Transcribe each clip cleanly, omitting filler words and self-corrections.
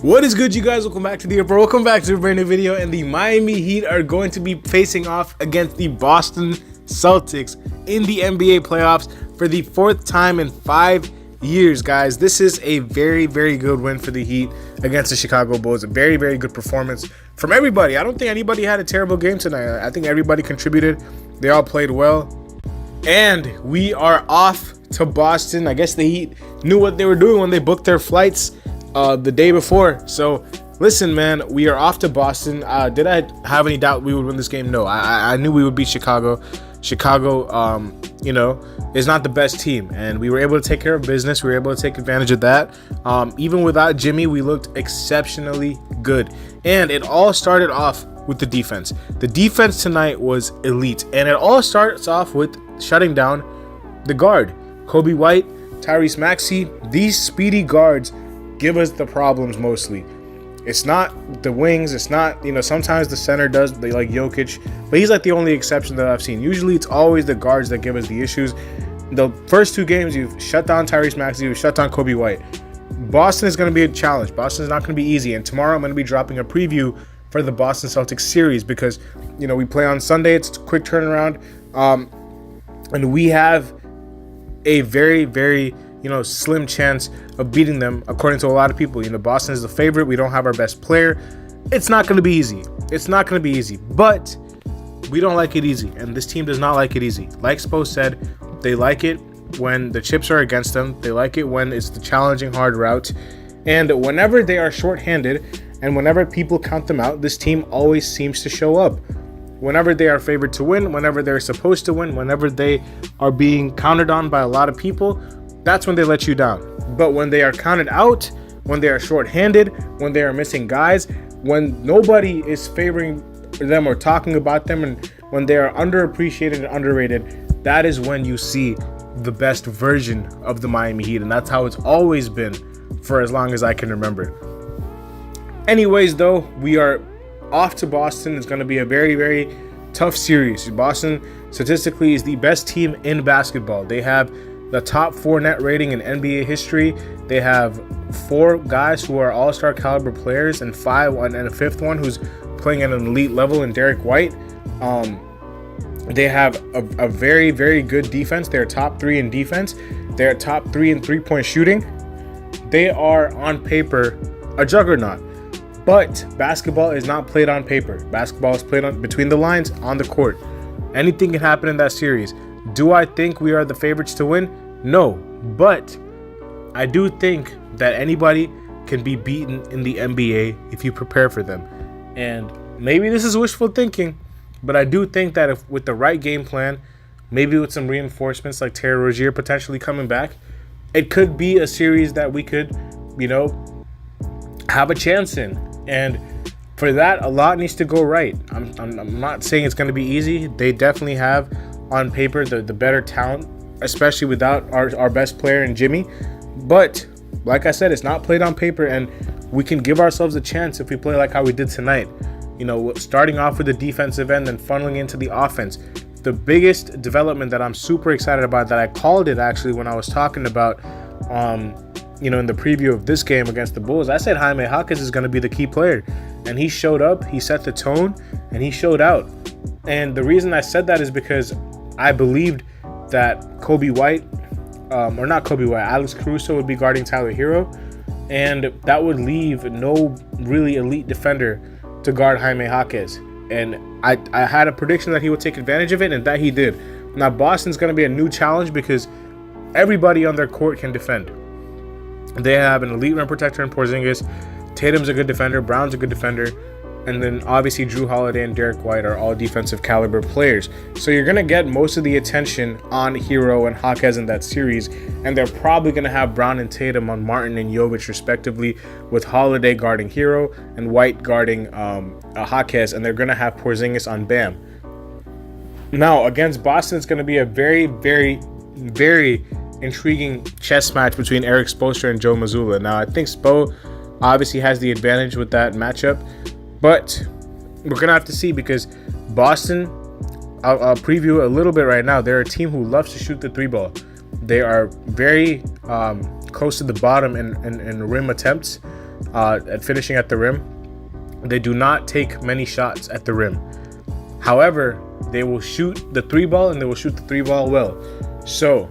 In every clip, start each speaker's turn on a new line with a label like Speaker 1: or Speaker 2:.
Speaker 1: What is good, you guys? Welcome back to welcome back to a brand new video. And the Miami Heat are going to be facing off against the Boston Celtics in the NBA playoffs for the fourth time in 5 years, guys. This is a very good win for the Heat against the Chicago Bulls. A very good performance from everybody. I don't think anybody had a terrible game tonight. I think everybody contributed. They all played well. And we are off to Boston. I guess the Heat knew what they were doing when they booked their flights the day before. So listen, man, we are off to Boston. Did I have any doubt we would win this game? No, I knew we would beat Chicago. Chicago, is not the best team, and we were able to take care of business. We were able to take advantage of that. Even without Jimmy, we looked exceptionally good, and it all started off with the defense. The defense tonight was elite, and it all starts off with shutting down the guard. Kobe White, Tyrese Maxey, these speedy guards give us the problems mostly. It's not the wings. It's not, sometimes the center does. They like Jokic, but he's like the only exception that I've seen. Usually it's always the guards that give us the issues. The first two games, you've shut down Tyrese Maxey, you've shut down Kobe White. Boston is going to be a challenge. Boston is not going to be easy. And tomorrow I'm going to be dropping a preview for the Boston Celtics series because, we play on Sunday. It's a quick turnaround. And we have a very slim chance of beating them, according to a lot of people. Boston is the favorite. We don't have our best player. It's not going to be easy. But we don't like it easy, and this team does not like it easy. Like Spo said, they like it when the chips are against them. They like it when it's the challenging hard route. And whenever they are shorthanded and whenever people count them out, this team always seems to show up. Whenever they are favored to win, whenever they're supposed to win, whenever they are being counted on by a lot of people, that's when they let you down. But when they are counted out, when they are shorthanded, when they are missing guys, when nobody is favoring them or talking about them, and when they are underappreciated and underrated, that is when you see the best version of the Miami Heat. And that's how it's always been for as long as I can remember. Anyways, though, we are off to Boston. It's going to be a very tough series. Boston statistically is the best team in basketball. They have the top 4 net rating in NBA history. They have 4 guys who are all-star caliber players and a fifth one who's playing at an elite level in Derek White. They have a very good defense. They're top 3 in defense. They're top 3 in three-point shooting. They are on paper a juggernaut. But basketball is not played on paper. Basketball is played on between the lines on the court. Anything can happen in that series. Do I think we are the favorites to win? No, but I do think that anybody can be beaten in the NBA if you prepare for them. And maybe this is wishful thinking, but I do think that if with the right game plan, maybe with some reinforcements like Terry Rozier potentially coming back, it could be a series that we could, have a chance in. And for that, a lot needs to go right. I'm not saying it's going to be easy. They definitely have on paper the better talent, especially without our best player in Jimmy. But like I said, it's not played on paper, and we can give ourselves a chance if we play like how we did tonight. Starting off with the defensive end and funneling into the offense. The biggest development that I'm super excited about, that I called it actually when I was talking about in the preview of this game against the Bulls, I said Jaime Jaquez is going to be the key player, and he showed up, he set the tone, and he showed out. And the reason I said that is because I believed that Alex Caruso would be guarding Tyler Hero, and that would leave no really elite defender to guard Jaime Jaquez. And I had a prediction that he would take advantage of it, and that he did. Now Boston's going to be a new challenge because everybody on their court can defend. They have an elite rim protector in Porzingis. Tatum's a good defender. Brown's a good defender. And then obviously Drew Holiday and Derek White are all defensive caliber players. So you're going to get most of the attention on Hero and Jaquez in that series. And they're probably going to have Brown and Tatum on Martin and Jovic respectively, with Holiday guarding Hero and White guarding Jaquez. And they're going to have Porzingis on Bam. Now against Boston, it's going to be a very intriguing chess match between Eric Spoelstra and Joe Mazzulla. Now I think Spo obviously has the advantage with that matchup, but we're going to have to see because Boston, I'll preview a little bit right now. They're a team who loves to shoot the 3-ball. They are very close to the bottom in rim attempts. at finishing at the rim. They do not take many shots at the rim. However, they will shoot the 3-ball, and they will shoot the 3-ball well. So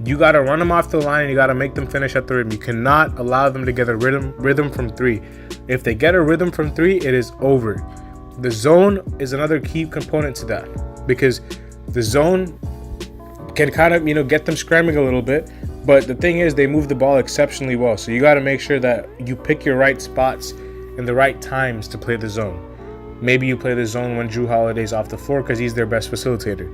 Speaker 1: you got to run them off the line, and you got to make them finish at the rim. You cannot allow them to get a rhythm from 3. If they get a rhythm from 3, it is over. The zone is another key component to that, because the zone can kind of, get them scrambling a little bit. But the thing is, they move the ball exceptionally well. So you got to make sure that you pick your right spots and the right times to play the zone. Maybe you play the zone when Jrue Holiday's off the floor because he's their best facilitator.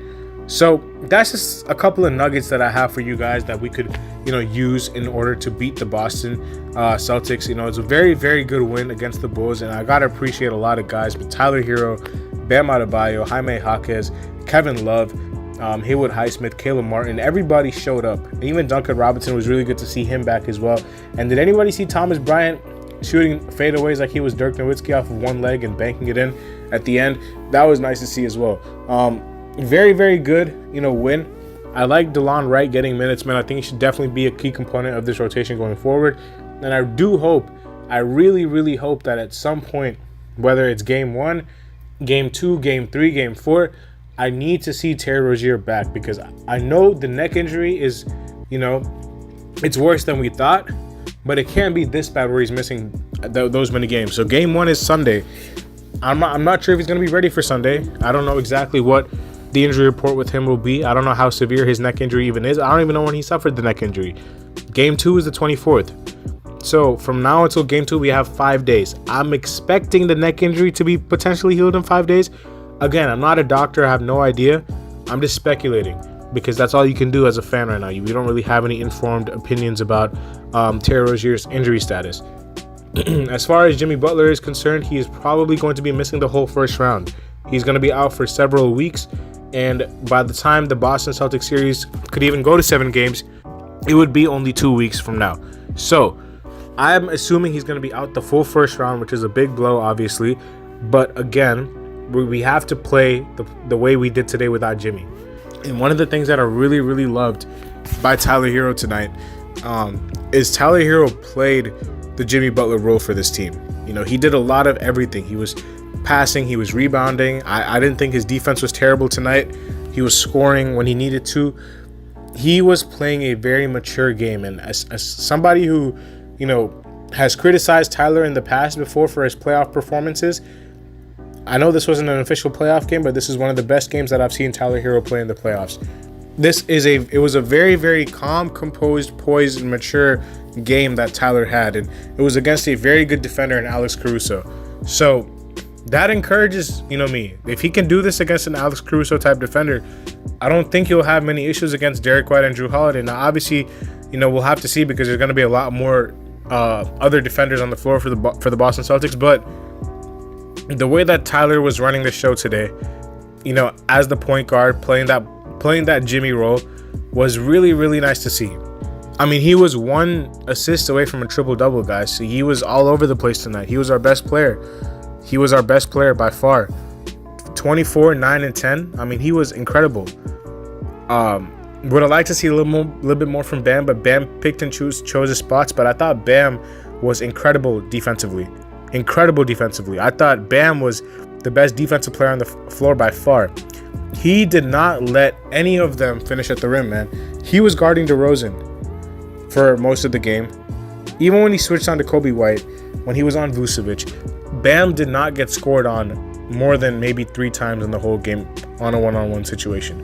Speaker 1: So that's just a couple of nuggets that I have for you guys that we could, use in order to beat the Boston Celtics. It's a very, very good win against the Bulls, and I gotta appreciate a lot of guys, but Tyler Hero, Bam Adebayo, Jaime Jaquez, Kevin Love, Haywood Highsmith, Caleb Martin, everybody showed up. And even Duncan Robinson, was really good to see him back as well. And did anybody see Thomas Bryant shooting fadeaways like he was Dirk Nowitzki off of one leg and banking it in at the end? That was nice to see as well. Very, very good, win. I like DeLon Wright getting minutes, man. I think he should definitely be a key component of this rotation going forward. And I do hope, I really, really hope that at some point, whether it's game 1, game 2, game 3, game 4, I need to see Terry Rozier back, because I know the neck injury is, it's worse than we thought, but it can't be this bad where he's missing those many games. So game 1 is Sunday. I'm not sure if he's going to be ready for Sunday. I don't know exactly what the injury report with him will be. I don't know how severe his neck injury even is. I don't even know when he suffered the neck injury. Game 2 is the 24th. So from now until game 2, we have 5 days. I'm expecting the neck injury to be potentially healed in 5 days. Again, I'm not a doctor. I have no idea. I'm just speculating, because that's all you can do as a fan right now. We don't really have any informed opinions about Terry Rozier's injury status. As far as Jimmy Butler is concerned, he is probably going to be missing the whole first round. He's going to be out for several weeks, and by the time the Boston Celtics series could even go to 7 games, it would be only 2 weeks from now. So I'm assuming he's going to be out the full first round, which is a big blow, obviously. But again, we have to play the way we did today without Jimmy. And one of the things that I really, really loved by Tyler Hero tonight is Tyler Hero played the Jimmy Butler role for this team. He did a lot of everything. He was passing, he was rebounding. I didn't think his defense was terrible tonight. He was scoring when he needed to. He was playing a very mature game. And as somebody who, has criticized Tyler in the past before for his playoff performances, I know this wasn't an official playoff game, but this is one of the best games that I've seen Tyler Hero play in the playoffs. It was a very, very calm, composed, poised, and mature game that Tyler had, and it was against a very good defender in Alex Caruso. So that encourages, me. If he can do this against an Alex Caruso type defender, I don't think he'll have many issues against Derek White and Jrue Holiday. Now, obviously, we'll have to see, because there's going to be a lot more other defenders on the floor for the Boston Celtics, but the way that Tyler was running the show today, as the point guard, playing that Jimmy role, was really, really nice to see. I mean, he was 1 assist away from a triple-double, guys. So he was all over the place tonight. He was our best player. He was our best player by far. 24, 9, and 10. I mean, he was incredible. Would have liked to see a little bit more from Bam, but Bam picked and chose his spots. But I thought Bam was incredible defensively. I thought Bam was the best defensive player on the floor by far. He did not let any of them finish at the rim, man. He was guarding DeRozan for most of the game. Even when he switched on to Kobe White, when he was on Vucevic, Bam did not get scored on more than maybe 3 times in the whole game on a one-on-one situation.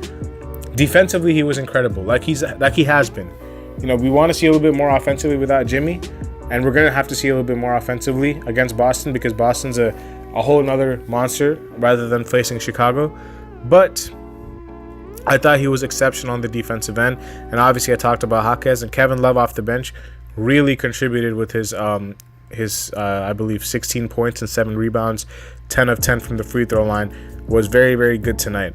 Speaker 1: Defensively, he was incredible, like he has been. We want to see a little bit more offensively without Jimmy. And we're going to have to see a little bit more offensively against Boston, because Boston's a whole nother monster rather than facing Chicago. But I thought he was exceptional on the defensive end. And obviously I talked about Jaquez, and Kevin Love off the bench really contributed with his I believe 16 points and 7 rebounds, 10 of 10 from the free throw line. Was very, very good tonight.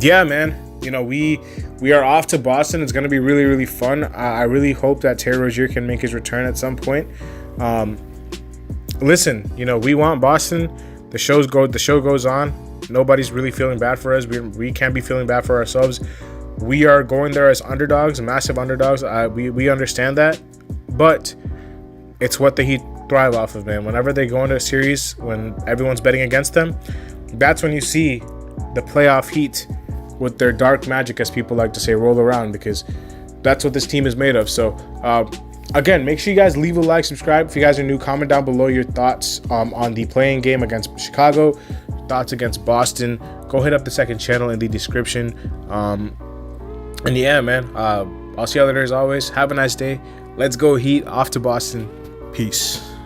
Speaker 1: Yeah, man. We are off to Boston. It's going to be really, really fun. I really hope that Terry Rozier can make his return at some point. Listen, we want Boston. The show goes on. Nobody's really feeling bad for us. We can't be feeling bad for ourselves. We are going there as underdogs, massive underdogs. We understand that. But it's what the Heat thrive off of, man. Whenever they go into a series, when everyone's betting against them, that's when you see the playoff Heat with their dark magic, as people like to say, roll around, because that's what this team is made of. So again, make sure you guys leave a like, subscribe. If you guys are new, comment down below your thoughts on the playing game against Chicago, thoughts against Boston. Go hit up the second channel in the description. And yeah, man, I'll see y'all later as always. Have a nice day. Let's go Heat. Off to Boston. Peace.